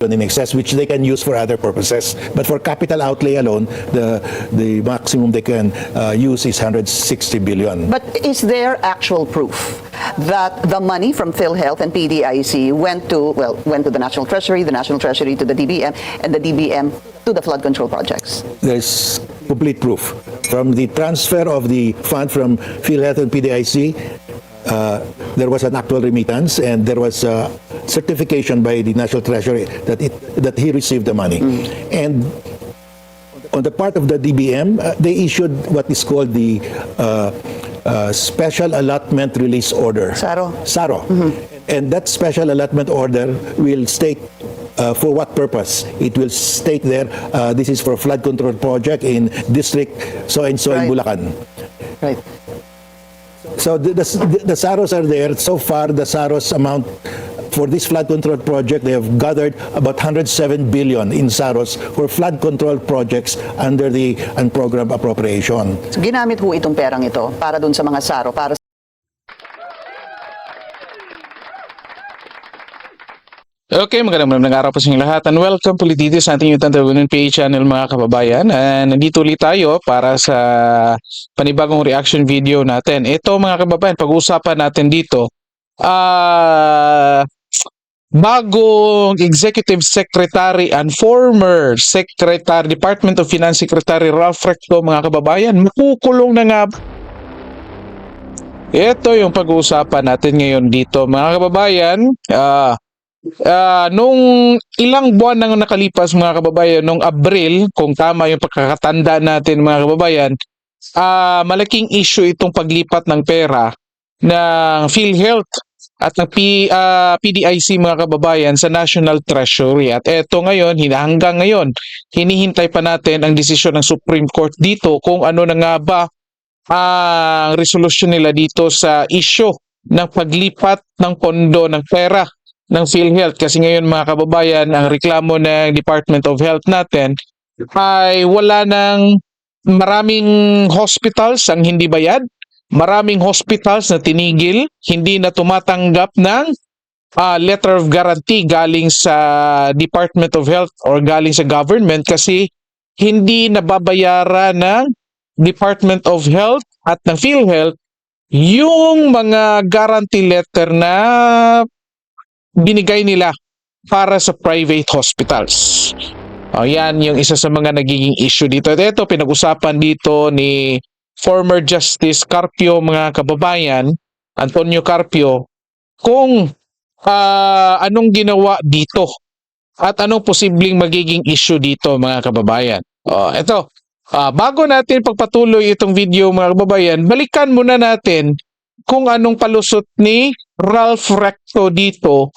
in excess, which they can use for other purposes. But for capital outlay alone, the maximum they can use is 160 billion. But is there actual proof that the money from PhilHealth and PDIC went to the National Treasury to the DBM, and the DBM to the flood control projects? There's complete proof. From the transfer of the fund from PhilHealth and PDIC, there was an actual remittance, and there was a certification by the National Treasury that he received the money. And on the part of the DBM, they issued what is called the Special Allotment Release Order. SARO. And that Special Allotment Order will state for what purpose. It will state there, this is for flood control project in district so-and-so in Bulacan. Right. So the SAROs are there. So far, the SAROs amount for this flood control project, they have gathered about 107 billion in SAROs for flood control projects under the unprogrammed appropriation. So, ginamit ho itong perang ito para dun sa mga SARO, para Okay, magandang araw po sa inyong lahat and welcome po ulit dito sa ating YouTube PH channel mga kababayan. Nandito ulit tayo para sa panibagong reaction video natin. Ito mga kababayan, pag-uusapan natin dito, bagong Executive Secretary and former Secretary, Department of Finance Secretary Ralph Recto mga kababayan, makukulong na nga. Ito yung pag-uusapan natin ngayon dito mga kababayan. Nung ilang buwan nang nakalipas mga kababayan, nung Abril, kung tama yung pagkakatanda natin mga kababayan, malaking issue itong paglipat ng pera ng PhilHealth at ng PDIC mga kababayan sa National Treasury. At eto ngayon, hanggang ngayon, hinihintay pa natin ang desisyon ng Supreme Court dito kung ano na nga ba ang resolusyon nila dito sa issue ng paglipat ng pondo ng pera ng PhilHealth. Kasi ngayon mga kababayan, ang reklamo ng Department of Health natin ay wala ng maraming hospitals ang hindi bayad, maraming hospitals na tinigil, hindi na tumatanggap ng letter of guarantee galing sa Department of Health or galing sa government kasi hindi nababayaran ng Department of Health at ng PhilHealth yung mga guarantee letter na binigay nila para sa private hospitals. Yan yung isa sa mga nagiging issue dito. At ito, pinag-usapan dito ni former Justice Carpio mga kababayan, Antonio Carpio, kung anong ginawa dito at anong posibleng magiging issue dito mga kababayan. Ito, bago natin pagpatuloy itong video mga kababayan, balikan muna natin kung anong palusot ni Ralph Recto dito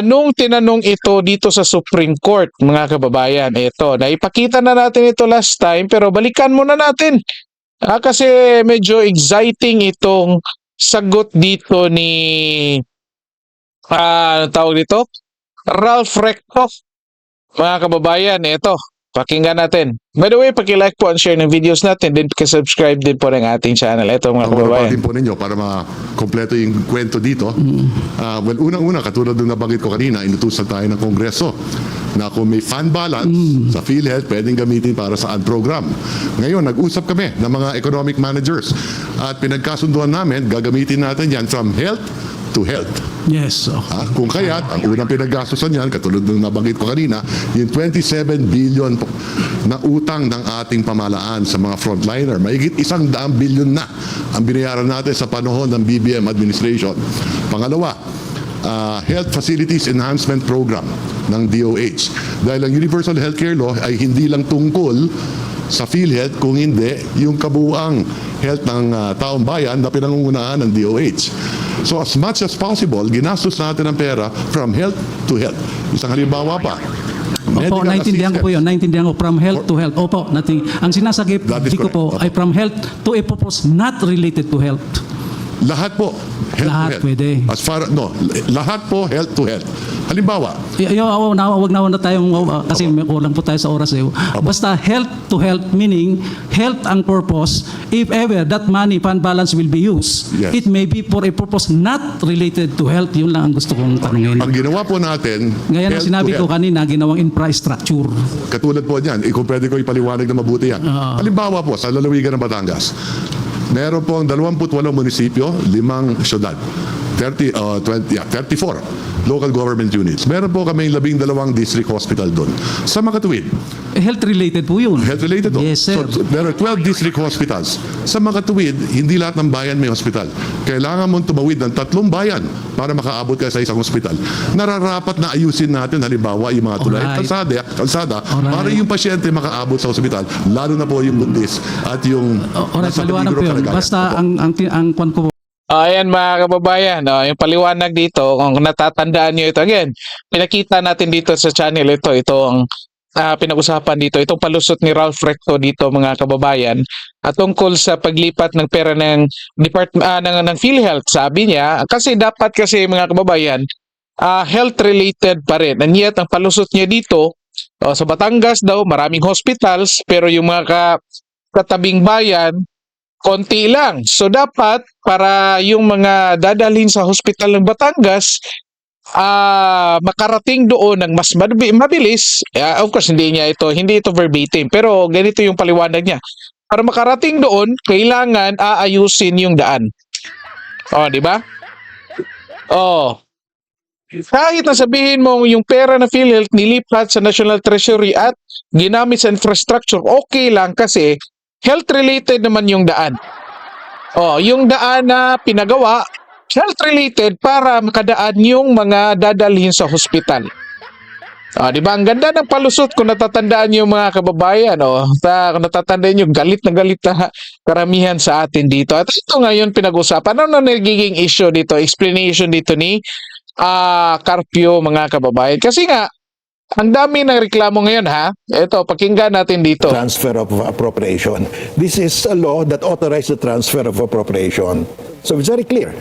nung tinanong ito dito sa Supreme Court mga kababayan. Ito, naipakita na natin ito last time pero balikan muna natin kasi medyo exciting itong sagot dito ni tawag dito Ralph Recto mga kababayan. Ito, pakinggan natin. By the way, paki-like po and share ng videos natin, din paki-subscribe din po ng ating channel. Ito mga kababayan. Ang po ninyo para makompleto yung kwento dito. Well, unang-una, katulad ng nabanggit ko kanina, inutusan tayo ng Kongreso na kung may fund balance sa PhilHealth, pwedeng gamitin para sa program. Ngayon, nag-usap kami ng mga economic managers at pinagkasunduan namin, gagamitin natin yan from health to health. Yes. Kung kaya't, ang unang pinaggastusan yan, katulad ng nabanggit ko kanina, yung 27 billion na utang ng ating pamahalaan sa mga frontliner. Maigit 100 billion na ang binayaran natin sa panahon ng BBM administration. Pangalawa, Health Facilities Enhancement Program ng DOH. Dahil ang Universal Healthcare Law ay hindi lang tungkol sa PhilHealth, kung hindi yung kabuuang health ng taong bayan na pinangungunahan ng DOH. So as much as possible, ginastos natin ang pera from health to health. Isang halimbawa pa. Opo, naintindihan ko po yun. Naintindihan ko from health to health. Opo, ang sinasagip ko po ay from health to a purpose not related to health. Lahat po. Health Lahat to health. pwede. As far, no, lahat po health to health. Halimbawa, Wag na tayong, kasi may kulang po tayo sa oras eh. Basta health to health, meaning health ang purpose. If ever that money fund balance will be used, Yes. it may be for a purpose not related to health. Yun lang ang gusto kong tanungin. ang ginawa po natin, Gaya ng health sinabi to ko health. kanina, ginawang infrastructure. Katulad po niyan, kung pwede ko ipaliwanag na mabuti yan. Halimbawa po, sa lalawigan ng Batangas, meron pong 28 munisipyo, 5 syudad. 34 local government units. Meron po kaming 12 district hospital doon. Sa Makatuwid, Health related po yun. health related to. Yes, sir. So, there are 12 district hospitals. Sa Makatuwid, hindi lahat ng bayan may hospital. Kailangan mong tumawid ng 3 bayan para makaabot ka sa isang hospital. Nararapat na ayusin natin, halimbawa, yung mga tulay at Alright. kalsada Alright. para yung pasyente makaabot sa ospital, lalo na po yung buntis at yung Alright, nasa maliwanag po peligro yun. kalagayan. Basta Opo. ang kwan ko Ayan mga kababayan, yung paliwanag dito, kung natatandaan nyo ito, again, pinakita natin dito sa channel ito, itong pinag-usapan dito, itong palusot ni Ralph Recto dito mga kababayan, at tungkol sa paglipat ng pera ng ng PhilHealth, sabi niya, kasi dapat kasi mga kababayan, health related pa rin, and yet ang palusot niya dito, sa Batangas daw, maraming hospitals, pero yung mga katabing bayan, konti lang. So dapat para yung mga dadalhin sa hospital ng Batangas makarating doon ng mas mabilis. Of course hindi ito verbatim, pero ganito yung paliwanag niya. Para makarating doon, kailangan aayusin yung daan. Di ba? Kahit na sabihin mo yung pera na PhilHealth nilipat sa National Treasury at ginamit sa infrastructure, okay lang kasi health-related naman yung daan. Yung daan na pinagawa, health-related para makadaan yung mga dadalhin sa hospital. Di ba? Ang ganda ng palusot kung natatandaan yung mga kababayan. Kung natatandaan yung galit na karamihan sa atin dito. At ito ngayon pinag-usapan. Ano na nagiging issue dito? Explanation dito ni Carpio mga kababayan. Kasi nga, ang dami ng reklamo ngayon ha. Ito, pakinggan natin dito. Transfer of appropriation. This is a law that authorizes the transfer of appropriation. So it's very clear.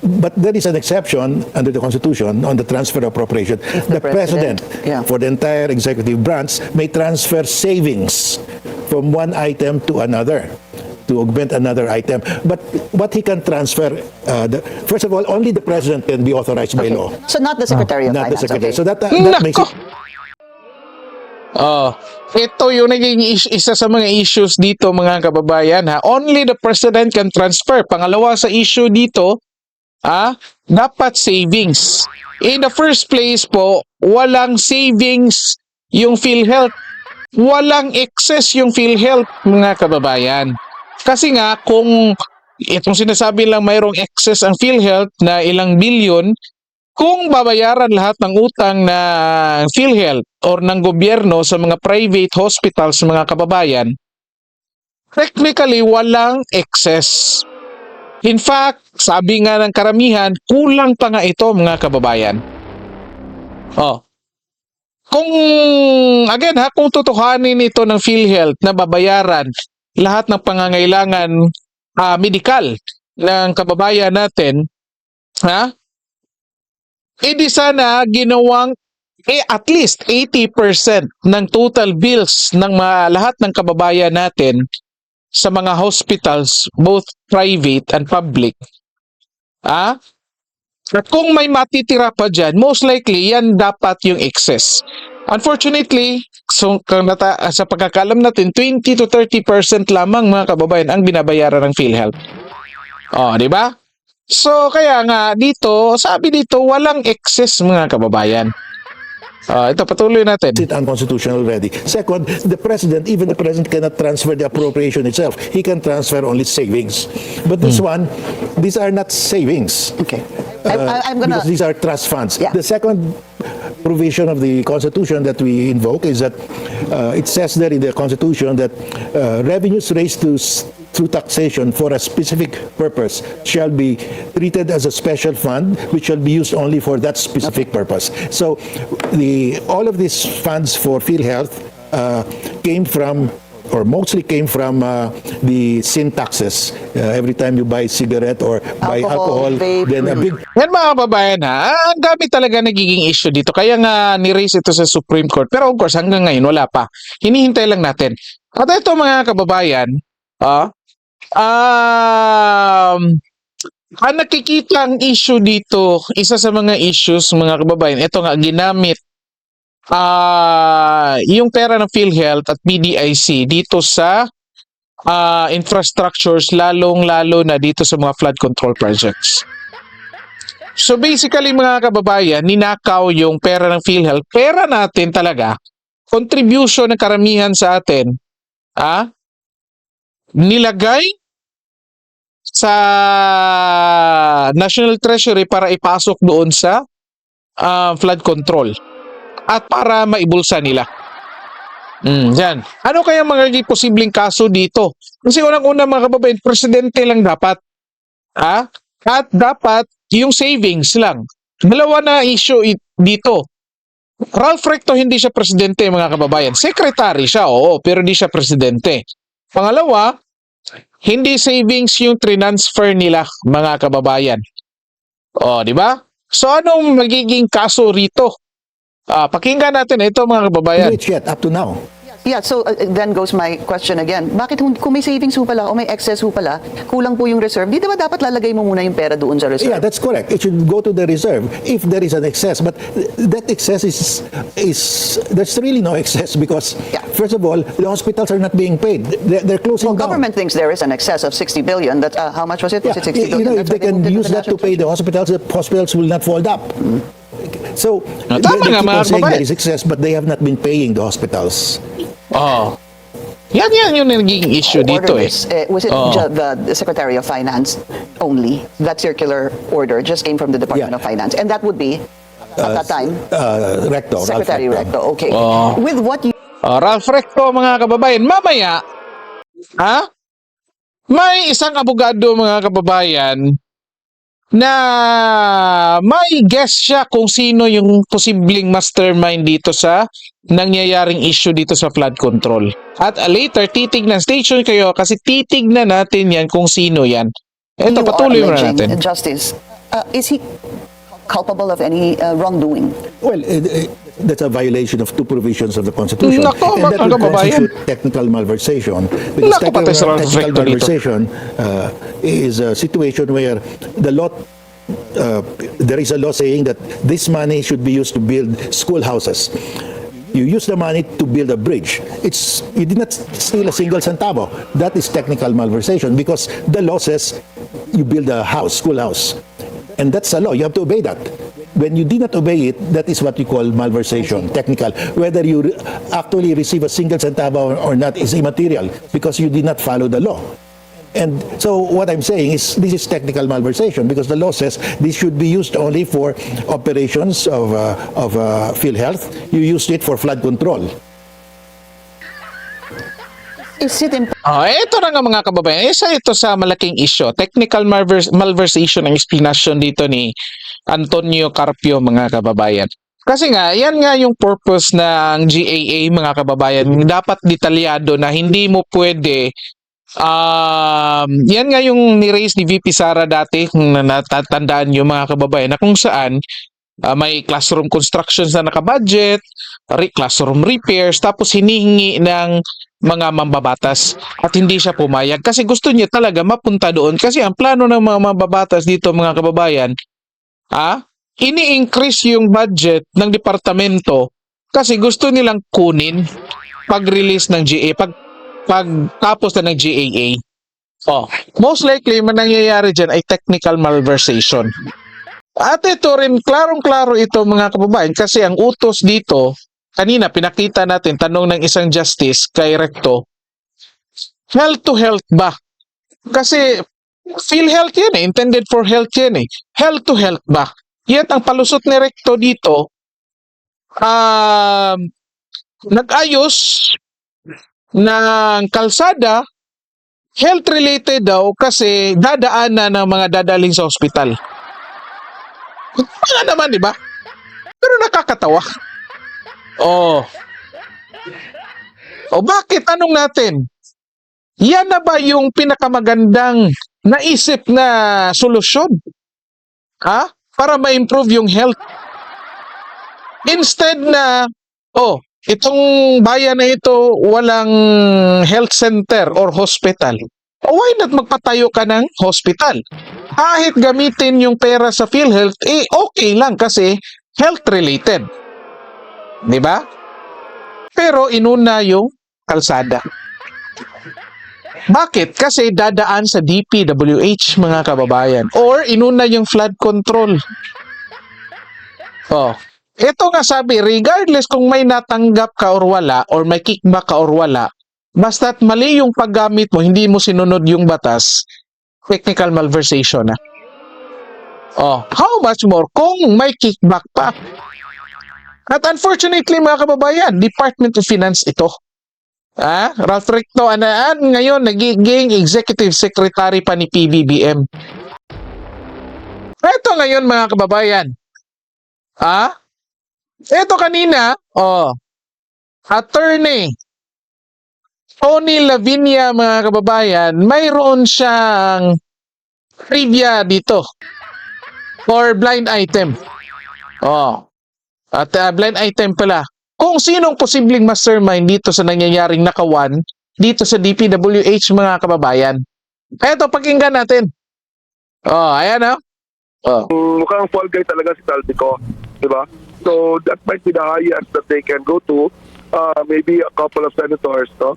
But there is an exception under the Constitution on the transfer of appropriation. The President, Yeah. for the entire executive branch, may transfer savings from one item to another to augment another item. But what he can transfer, first of all, only the President can be authorized by law. So not the Secretary of Not the Finance. Secretary. Okay. So that makes Nako! it Ito yung naging isa sa mga issues dito mga kababayan ha. Only the President can transfer. Pangalawa sa issue dito, dapat savings. In the first place po, walang savings yung PhilHealth. Walang excess yung PhilHealth mga kababayan. Kasi nga kung itong sinasabi lang mayroong excess ang PhilHealth na ilang bilyon, kung babayaran lahat ng utang na PhilHealth or ng gobyerno sa mga private hospitals mga kababayan, technically walang excess. In fact, sabi nga ng karamihan, kulang pa nga ito mga kababayan. Kung tutuhanin ito ng PhilHealth na babayaran lahat ng pangangailangan medikal ng kababayan natin, di sana ginawang at least 80% ng total bills ng lahat ng kababayan natin sa mga hospitals, both private and public. At kung may matitira pa dyan, most likely yan dapat yung excess. Unfortunately, sa pagkakalam natin, 20 to 30% lamang mga kababayan ang binabayaran ng PhilHealth. Di ba? So kaya nga dito, sabi dito walang excess mga kababayan. Ito patuloy natin. unconstitutional already. Second, even the president cannot transfer the appropriation itself. He can transfer only savings. But these are not savings. Okay. I'm gonna. Because these are trust funds. Yeah. The second provision of the Constitution that we invoke is that it says there in the Constitution that revenues raised through taxation for a specific purpose shall be treated as a special fund which shall be used only for that specific purpose. So all of these funds for PhilHealth came from or mostly came from the sin taxes. Every time you buy cigarette or buy Alcohol, alcohol, vape. then a big Yan mga kababayan ha, ang dami talaga nagiging issue dito. Kaya nga ni-raise ito sa Supreme Court. Pero of course hanggang ngayon wala pa. Hinihintay lang natin. At ito mga kababayan, ang nakikita ang issue dito, isa sa mga issues mga kababayan, ito nga ginamit yung pera ng PhilHealth at PDIC dito sa infrastructures, lalong-lalo na dito sa mga flood control projects. So basically mga kababayan, ninakaw yung pera ng PhilHealth. Pera natin talaga, contribution ng karamihan sa atin, nilagay sa National Treasury para ipasok doon sa flood control at para maibulsa nila. Yan. Ano kaya magiging posibleng kaso dito? Kasi unang-una mga kababayan, presidente lang dapat. At dapat yung savings lang. Dalawa na issue dito. Ralph Recto hindi siya presidente mga kababayan. Secretary siya, oo, pero hindi siya presidente. Pangalawa, hindi savings yung transfer nila mga kababayan. O, di ba? So anong magiging kaso rito? Pakinggan natin ito mga kababayan. rich yet up to now. Yeah, so then goes my question again. Bakit kung may savings ho pala o may excess ho pala, kulang po yung reserve, di ba dapat lalagay mo muna yung pera doon sa reserve? Yeah, that's correct. It should go to the reserve if there is an excess. But that excess is there's really no excess because Yeah. first of all, the hospitals are not being paid. They're closing Well, down. government thinks there is an excess of 60 billion. That how much was it? Was it 60 billion? If That's they why can moved it use the that to National pay the hospitals will not fold up. So they tama nga, keep mga on saying kababayan. there is excess, but they have not been paying the hospitals. Yan yung nagiging issue dito eh. Was it the Secretary of Finance only? That circular order just came from the Department Yeah. of Finance, and that would be at that time Recto, Ralph Secretary Recto. Recto. Okay. With what you Ralph Recto mga kababayan, mamaya, may isang abogado mga kababayan na may guess siya kung sino yung posibleng mastermind dito sa nangyayaring issue dito sa flood control. At later, titignan, stay tuned kayo kasi titignan natin yan kung sino yan. Ito, you patuloy are muna alleging natin. Justice, is he culpable of any wrongdoing? Well, that's a violation of two provisions of the Constitution. Nako, and that mga would kababayan. constitute technical malversation. Because Nako, patay sa Ralph technical Recto dito. malversation is a situation where the law, there is a law saying that this money should be used to build schoolhouses. You use the money to build a bridge. You did not steal a single centavo. That is technical malversation because the law says you build a house, schoolhouse. And that's a law. You have to obey that. When you did not obey it, that is what you call malversation, technical. Whether you actually receive a single centavo or not is immaterial because you did not follow the law. And so what I'm saying is this is technical malversation because the law says this should be used only for operations of PhilHealth. You used it for flood control. Is it Ito na nga mga kababayan, isa ito sa malaking issue. Technical malversation ang explanation dito ni Antonio Carpio mga kababayan. Kasi nga, yan nga yung purpose ng GAA mga kababayan. Dapat detalyado na hindi mo pwede yan nga yung ni-raise ni VP Sara dati kung natatandaan nyo mga kababayan na kung saan may classroom constructions na nakabudget, classroom repairs, tapos hinihingi ng mga mambabatas at hindi siya pumayag kasi gusto niya talaga mapunta doon kasi ang plano ng mga mambabatas dito mga kababayan, ini-increase yung budget ng departamento kasi gusto nilang kunin pag-release ng GA, pagtapos na ng GAA. Most likely, man nangyayari dyan ay technical malversation. At ito rin, klarong-klaro ito mga kababayan kasi ang utos dito, kanina pinakita natin, tanong ng isang justice kay Recto, health to health ba? Kasi PhilHealth yan intended for health yan Health to health ba? Yet ang palusot ni Recto dito, nag-ayos ng kalsada, health-related daw kasi dadaanan ng mga dadaling sa ospital. Wala naman, di ba? Pero nakakatawa. O bakit? Tanong natin. Yan na ba yung pinakamagandang naisip na solusyon? Ha? Para ma-improve yung health. Instead na, itong bayan na ito walang health center or hospital. Why not magpatayo ka ng hospital? Kahit gamitin yung pera sa PhilHealth, okay lang kasi health-related. Di ba? Pero inuna yung kalsada. Bakit? Kasi dadaan sa DPWH, mga kababayan. Or inuna yung flood control. Ito nga sabi, regardless kung may natanggap ka or wala, or may kickback ka or wala, basta't mali yung paggamit mo, hindi mo sinunod yung batas, technical malversation na. How much more kung may kickback pa? At unfortunately, mga kababayan, Department of Finance ito. Ralph Recto, ngayon nagiging Executive Secretary pa ni PBBM. Ito ngayon, mga kababayan. Ito kanina, Attorney Tony Lavinia, mga kababayan, mayroon siyang trivia dito for blind item. At blind item pala. Kung sinong posibleng mastermind dito sa nangyayaring nakawan dito sa DPWH, mga kababayan. Eto, pakinggan natin. Ayan Mukhang fall guy talaga si Saldico, di ba? So that might be the highest that they can go to. Maybe a couple of senators, no?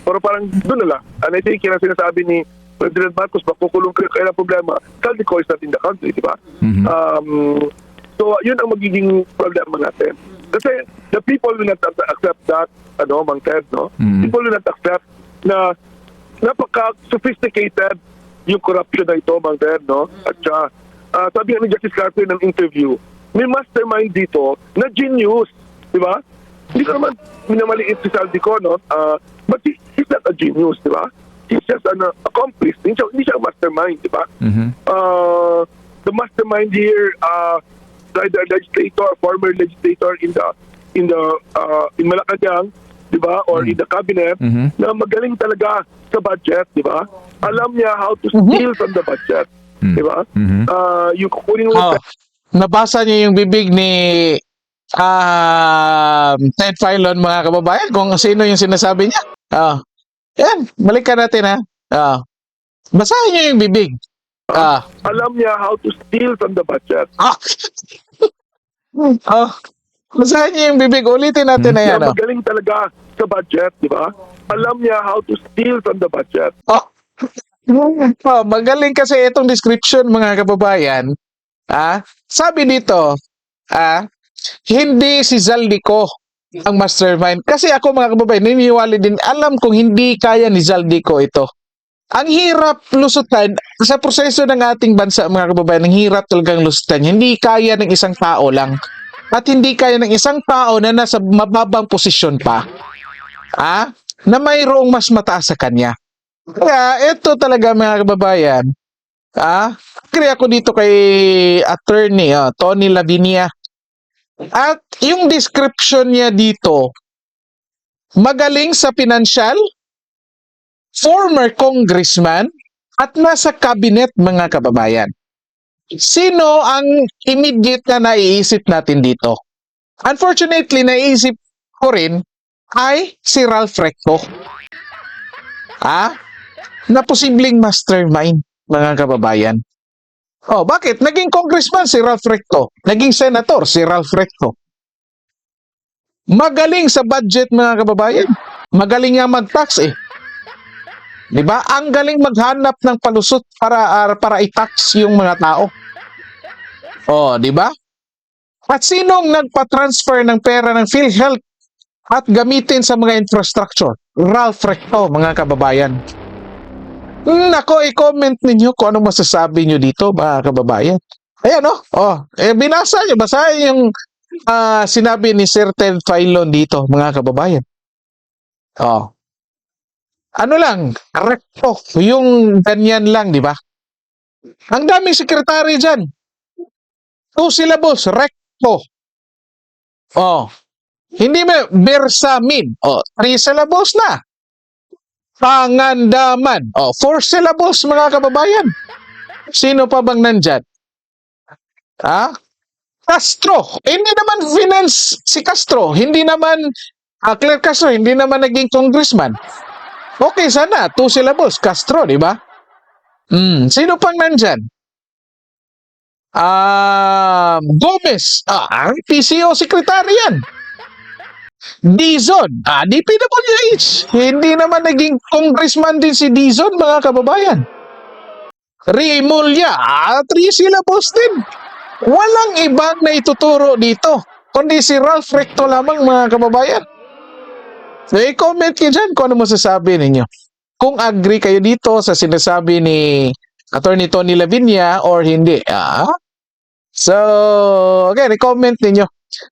Pero parang doon na lang. And I think yung sinasabi ni President Marcos, makukulong kayo, kaya problema, Saldico is not in the country, di ba? So yun ang magiging problema natin. Kasi the people will not accept that, Mang Ted, no? People will not accept na napaka-sophisticated yung corruption na ito, Mang Ted, no? At siya, sabi nga ni Justice Carter ng interview, may mastermind dito na genius, di ba? Hindi ko naman minamaliit si Saldico, no? But he's not a genius, di ba? He's just an accomplice. Hindi siya a mastermind, di ba? The mastermind here, the legislator, former legislator in Malacanang, di ba? Or in the cabinet, na magaling talaga sa budget, di ba? Alam niya how to steal from the budget, di ba? Yung kukunin mo Nabasa niyo yung bibig ni Ted Filon, mga kababayan, kung sino yung sinasabi niya. Yan, balikan natin basahin niyo yung bibig. alam niya how to steal from the budget. Basahin niyo yung bibig. Ulitin natin na yan. Siya magaling talaga sa budget, di ba? Alam niya how to steal from the budget. Magaling kasi itong description, mga kababayan. Sabi dito, hindi si Zaldico ang mastermind. Kasi ako, mga kababayan, naniniwala din, alam kong hindi kaya ni Zaldico ito. Ang hirap lusutan sa proseso ng ating bansa, mga kababayan, ang hirap talagang lusutan. Hindi kaya ng isang tao lang. At hindi kaya ng isang tao na nasa mababang posisyon pa. Na mayroong mas mataas sa kanya. Kaya ito talaga, mga kababayan. Agree ako dito kay Attorney Tony Lavinia. At yung description niya dito, magaling sa financial, former congressman, at nasa cabinet, mga kababayan. Sino ang immediate na naiisip natin dito? Unfortunately, naiisip ko rin ay si Ralph Recto. Na posibleng mastermind, mga kababayan. Bakit? Naging congressman si Ralph Recto. Naging senator si Ralph Recto. Magaling sa budget, mga kababayan. Magaling nga mag-tax Diba? Ang galing maghanap ng palusot para i-tax yung mga tao. Diba? At sinong nagpa-transfer ng pera ng PhilHealth at gamitin sa mga infrastructure? Ralph Recto, mga kababayan. Nako, i-comment ninyo kung anong masasabi nyo dito, mga kababayan. Ayan, binasa nyo. Basahin yung sinabi ni Sir Ted Filon dito, mga kababayan. Ano lang, Recto, yung ganyan lang, di ba? Ang daming sekretary dyan. 2 syllables, Recto. Hindi mo, Bersamin. O, 3 syllables na. Pangandaman. O, 4 syllables mga kababayan. Sino pa bang nandyan? Ha? Castro. Hindi naman finance si Castro. Hindi naman, Claire Castro, hindi naman naging congressman. Okay, sana. 2 syllables. Castro, di ba? Sino pang nandyan? Gomez. PCO secretary yan. Dizon. DPWH. Hindi naman naging congressman din si Dizon, mga kababayan. Remulla. 3 syllables din. Walang ibang na ituturo dito, kundi si Ralph Recto lamang, mga kababayan. So, i-comment kayo dyan kung ano masasabi ninyo. Kung agree kayo dito sa sinasabi ni Attorney Tony Lavinia or hindi. So, again, i-comment ninyo.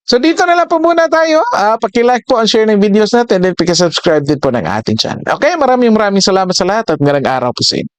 So, dito na lang po muna tayo. Paki-like po and share ng videos natin, then paki-subscribe din po ng ating channel. Okay, maraming salamat sa lahat at magandang araw po sa inyo.